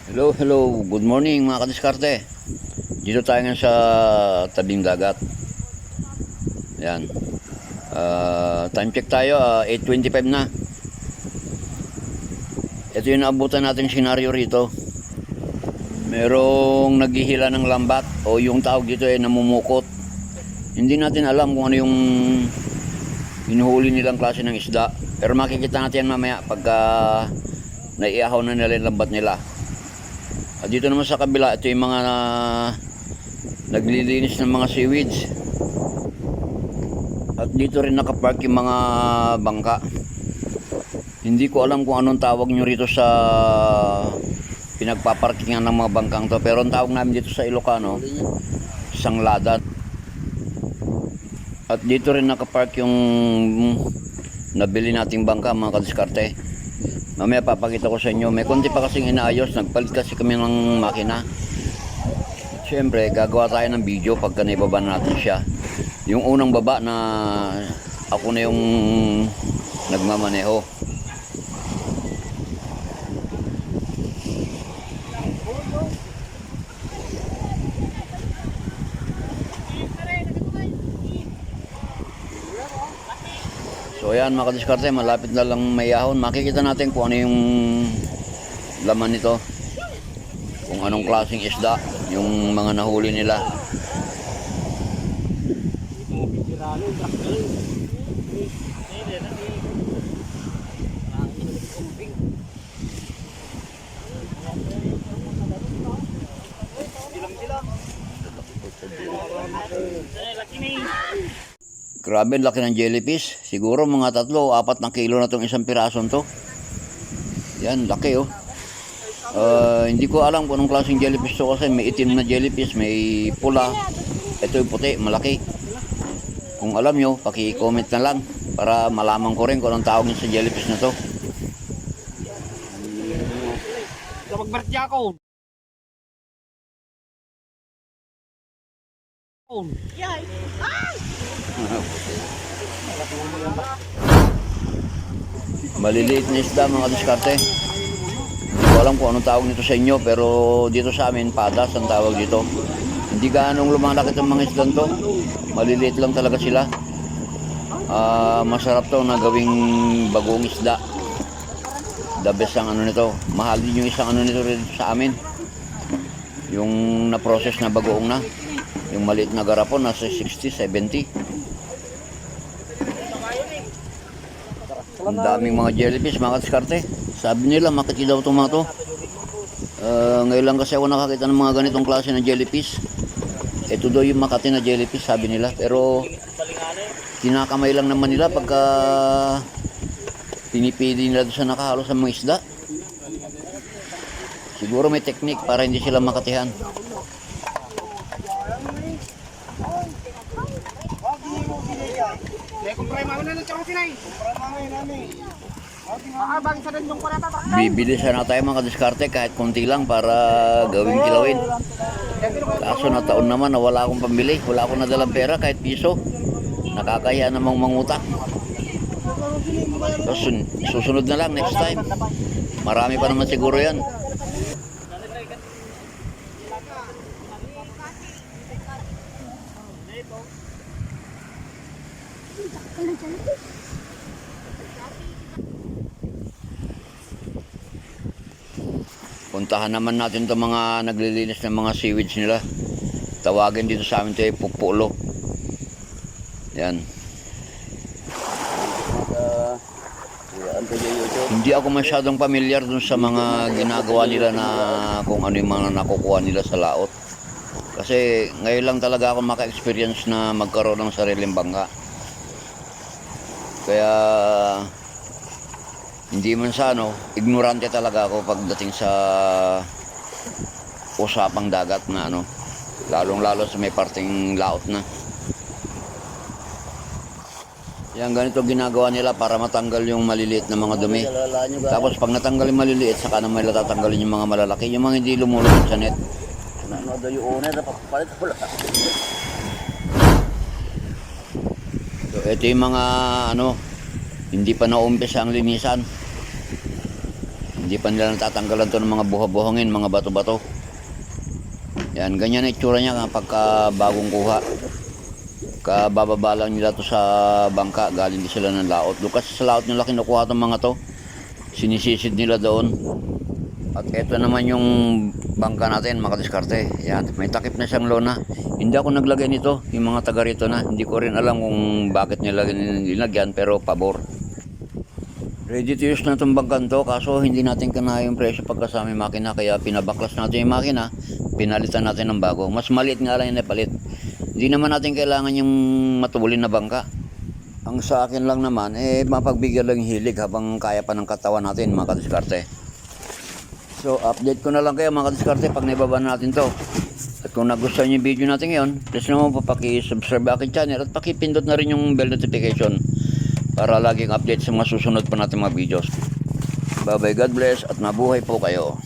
Hello, hello. Good morning mga kadiskarte. Dito tayo ngayon sa tabing dagat. Yan. Time check tayo, 8:25 na. Ito yung naabutan natin senaryo rito. Merong naghihila ng lambat o yung tawag dito ay namumukot. Hindi natin alam kung ano yung hinuhuli nilang klase ng isda. Pero makikita natin yan mamaya pagka naiahaw na nila yung lambat nila. At dito naman sa kabila, ito yung mga naglilinis ng mga seaweeds. At dito rin nakapark yung mga bangka. Hindi ko alam kung anong tawag nyo rito sa pinagpaparkingan ng mga bangkang to. Pero ang tawag namin dito sa Ilocano, sangladan. At dito rin nakapark yung nabili nating bangka mga kadiskarte. Mamaya papakita ko sa inyo. May konti pa kasing inaayos. Nagpalit kasi kami ng makina. Siyempre, gagawa tayo ng video pagka naibaba natin siya. Yung unang baba na ako na yung nagmamaneho. So ayan mga kadiskarte, malapit na lang may ahon. Makikita natin kung ano yung laman nito. Kung anong klaseng isda yung mga nahuli nila. Grabe, laki ng jellyfish. Siguro mga 3 o 4 na kilo na itong isang pirason to. Yan, laki oh. Hindi ko alam kung anong klaseng jellyfish to kasi may itim na jellyfish, may pula. Ito yung puti, malaki. Kung alam nyo, paki-comment na lang para malaman ko rin kung anong tawag nyo sa jellyfish na to. Magbertya ako. Yay! Maliliit na isda mga diskarte. Hindi ko alam kung anong tawag nito sa inyo, pero dito sa amin padas ang tawag dito. Hindi ganong lumalaki itong mga isda to. Maliliit lang talaga sila. Masarap to na gawing bagong isda. The best ang ano nito. Mahal din yung isang ano nito rin sa amin. Yung na-process na bagoong na. Yung maliit na garapon nasa 60, 70. Ang daming mga jellyfish mga diskarte. Sabi nila makati daw itong mga to. Ngayon lang kasi ako nakakita ng mga ganitong klase ng jellyfish. Ito daw yung makati na jellyfish sabi nila. Pero kinakamay lang naman nila pagka pinipili nila doon sa nakahalo sa mga isda. Siguro may technique para hindi sila makatihan. Bibili sana tayo mga diskarte kahit konti lang para gawing kilawin. Kaso na taon naman na wala akong pambili. Wala akong nadalang pera kahit piso. Nakakahiya namang mangutak. Susunod na lang next time. Marami pa naman siguro yan. Puntahan naman natin itong mga naglilinis ng mga seaweeds nila. Tawagin dito sa amin ito ay pupulo. Yan. Hindi ako masyadong familiar dun sa mga ginagawa nila na kung ano yung mga nakukuha nila sa laot. Kasi ngayon lang talaga ako maka-experience na magkaroon ng sariling bangka. Kaya hindi man sa ano, ignorante talaga ako pagdating sa usapang dagat na ano, lalong-lalo sa may parting laot na. Yan, ganito ginagawa nila para matanggal yung maliliit na mga dumi. Tapos pag natanggal yung maliliit, saka naman nila tatanggalin yung mga malalaki, yung mga hindi lumulubog sa net. So ito yung mga ano, hindi pa naumpisa ang linisan. Hindi pa nila natatanggalan to ng mga buha-buhangin, mga bato-bato. Yan, ganyan ang itsura niya kapag bagong kuha. Kabababa lang nila to sa bangka, galing din sila ng laot. Lukas sa laot nila kinukuha itong mga to. Sinisisid nila doon. At ito naman yung bangka natin, mga diskarte. Yan, may takip na siyang lona. Hindi ako naglagay nito, yung mga taga rito na. Hindi ko rin alam kung bakit nila nilagyan, pero pabor. Ready to use na itong bangkan to, kaso hindi natin kanaya yung presyo pagka sa aming makina. Kaya pinabaklas natin yung makina, pinalitan natin ng bago. Mas maliit nga lang yung napalit. Hindi naman natin kailangan yung matubulin na bangka. Ang sa akin lang naman, mapagbigyan lang yung hilig habang kaya pa ng katawan natin, mga kadiskarte. So, update ko na lang kayo mga kadiskarte pag naibaba natin to. At kung nagustuhan yung video natin ngayon, please naman po paki-subscribe aking channel at paki-pindot na rin yung bell notification para laging update sa mga susunod pa natin mga videos. Bye bye, God bless at mabuhay po kayo.